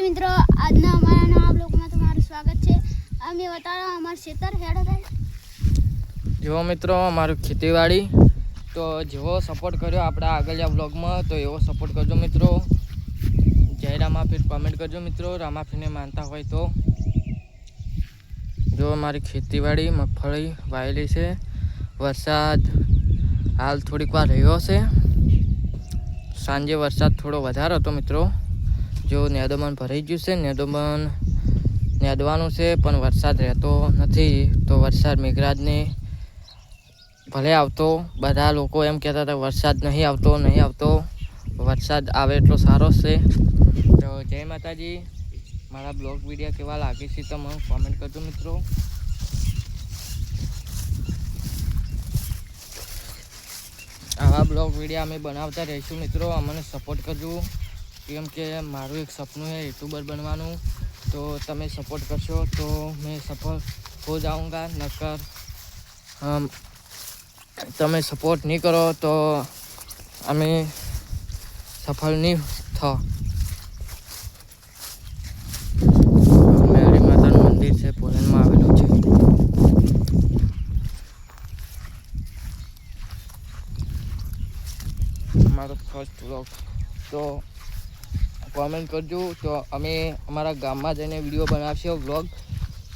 મિત્રો, આજના અમારા નવા બ્લોગમાં તમારું સ્વાગત છે. અમે બતાવો અમારું ખેતર હેડો થાય. જો મિત્રો, અમારું ખેતીવાડી તો જેવો સપોર્ટ કર્યો આપણા આગળના બ્લોગમાં તો એવો સપોર્ટ કરજો મિત્રો. જય રામાફીર કમેન્ટ કરજો મિત્રો, રામાફીરને માનતા હોય તો. જો અમારી ખેતીવાડી મગફળી વાયેલી છે. વરસાદ હાલ થોડીક વાર રહ્યો છે. સાંજે વરસાદ થોડો વધારે હતો મિત્રો. જો નેદોમન ભરાઈ ગયું છે, નેદવાનું છે પણ વરસાદ રહેતો નથી. તો વરસાદ મેઘરાજને ભલે આવતો, બધા લોકો એમ કહેતા હતા વરસાદ નહીં આવતો. વરસાદ આવે એટલો સારો છે. તો જય માતાજી. મારા બ્લોગ વિડીયો કેવા લાગે છે તો મને કોમેન્ટ કરજો મિત્રો. આવા બ્લોગ વિડીયો અમે બનાવતા રહીશું મિત્રો. અમને સપોર્ટ કરજો, કેમ કે મારું એક સપનું છે યુટ્યુબર બનવાનું. તો તમે સપોર્ટ કરશો તો મેં સફળ હો જાઉંગા. નકર તમે સપોર્ટ નહીં કરો તો અમે સફળ નહીં થા. મેરી માતાનું મંદિર છે, પોલેન્ડમાં આવેલું છે. મારો ફર્સ્ટ વ્લોગ તો કોમેન્ટ કરજો. તો અમે અમારા ગામમાં જઈને વિડીયો બનાવશો વ્લોગ.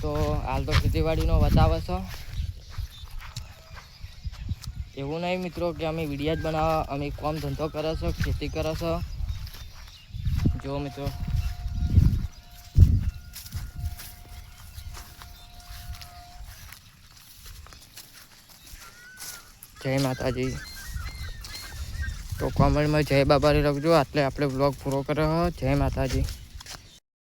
તો હાલ તો ખેતીવાડીનો બતાવે છે. એવું નહીં મિત્રો કે અમે વિડીયો જ બનાવવા, અમે કામ ધંધો કરે છે, ખેતી કરે છે. જો મિત્રો, જય માતાજી. તો કોમેન્ટમાં જય બાબારી લખજો. આટલે આપણે વ્લોગ પૂરો કર્યો. જય માતાજી.